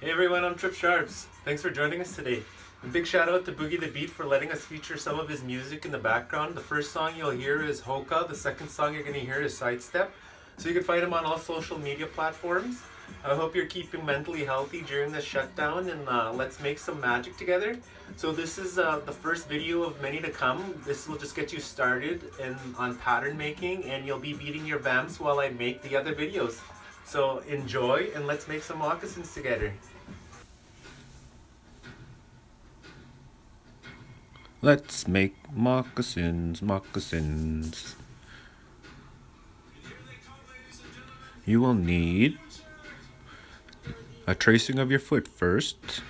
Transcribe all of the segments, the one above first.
Hey everyone, I'm Trip Sharps. Thanks for joining us today. A big shout out to Boogey the Beat for letting us feature some of his music in the background. The first song you'll hear is Hoka. The second song you're going to hear is Sidestep. So you can find him on all social media platforms. I hope you're keeping mentally healthy during this shutdown, and let's make some magic together. So this is the first video of many to come. This will just get you started on pattern making, and you'll be beating your vamps while I make the other videos. So enjoy, and let's make some moccasins together. Let's make moccasins. You will need a tracing of your foot first,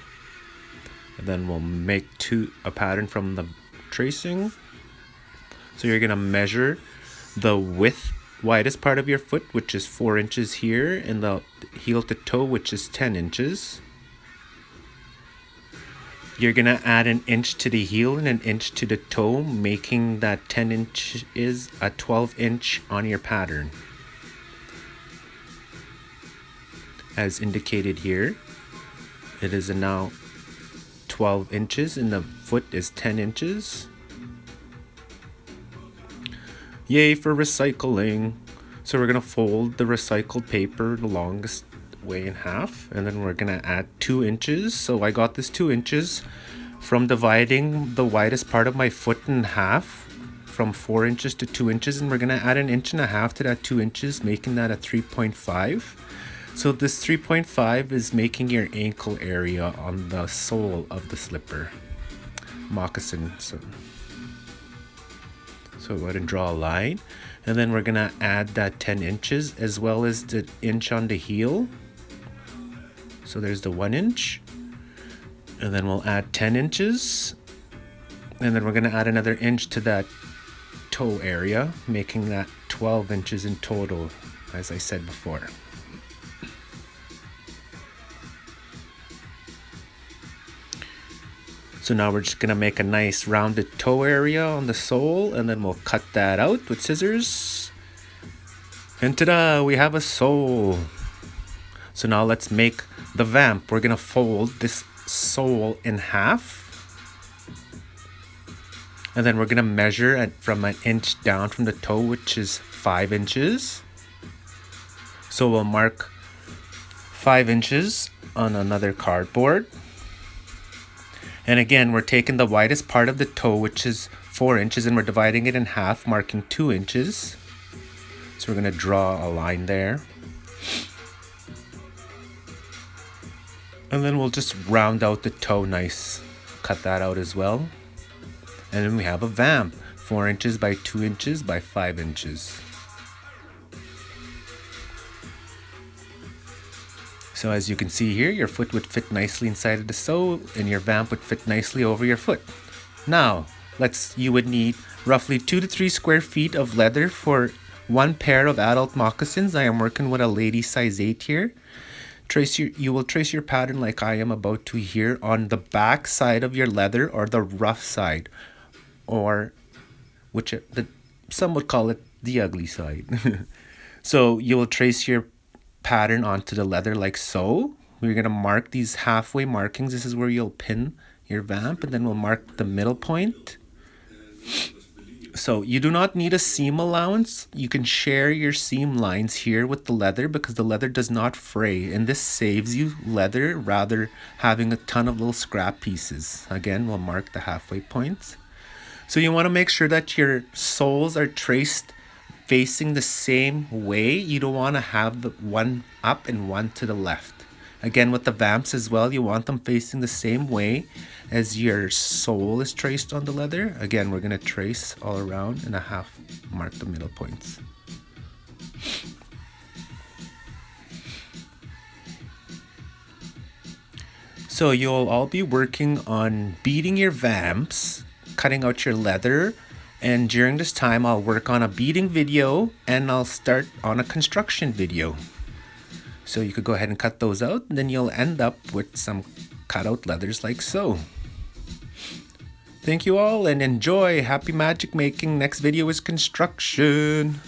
and then we'll make a pattern from the tracing. So you're gonna measure the widest part of your foot, which is 4 inches here, and the heel to toe, which is 10 inches. You're gonna add an inch to the heel and an inch to the toe, making that 10 inch is a 12 inch on your pattern. As indicated here, it is now 12 inches and the foot is 10 inches. Yay for recycling. So we're gonna fold the recycled paper the longest way in half, and then we're gonna add 2 inches. So I got this 2 inches from dividing the widest part of my foot in half from 4 inches to 2 inches, and we're gonna add an inch and a half to that 2 inches, making that a 3.5. So this 3.5 is making your ankle area on the sole of the slipper moccasin. So go ahead and draw a line, and then we're gonna add that 10 inches as well as the inch on the heel. So there's the 1 inch, and then we'll add 10 inches, and then we're gonna add another inch to that toe area, making that 12 inches in total, as I said before. So now we're just gonna make a nice rounded toe area on the sole, and then we'll cut that out with scissors. And ta-da, we have a sole. So now let's make the vamp. We're gonna fold this sole in half, and then we're gonna measure from an inch down from the toe, which is 5 inches. So we'll mark 5 inches on another cardboard. And again, we're taking the widest part of the toe, which is 4 inches, and we're dividing it in half, marking 2 inches. So we're gonna draw a line there. And then we'll just round out the toe nice. Cut that out as well. And then we have a vamp, 4 inches by 2 inches by 5 inches. So as you can see here, your foot would fit nicely inside of the sole, and your vamp would fit nicely over your foot. Now, you would need roughly 2 to 3 square feet of leather for 1 pair of adult moccasins. I am working with a lady size 8 here. You will trace your pattern like I am about to here on the back side of your leather, or the rough side, or some would call it the ugly side. So you will trace your pattern onto the leather like so. We're going to mark these halfway markings. This is where you'll pin your vamp, and then we'll mark the middle point. So you do not need a seam allowance. You can share your seam lines here with the leather, because the leather does not fray, and this saves you leather rather having a ton of little scrap pieces. Again, we'll mark the halfway points. So you want to make sure that your soles are traced facing the same way. You don't want to have the one up and one to the left. Again, with the vamps as well, you want them facing the same way as your sole is traced on the leather. Again, we're going to trace all around and a half mark the middle points. So you'll all be working on beading your vamps, cutting out your leather, and during this time I'll work on a beading video, and I'll start on a construction video. So you could go ahead and cut those out, and then you'll end up with some cutout leathers like so. Thank you all and enjoy. Happy magic making. Next video is construction.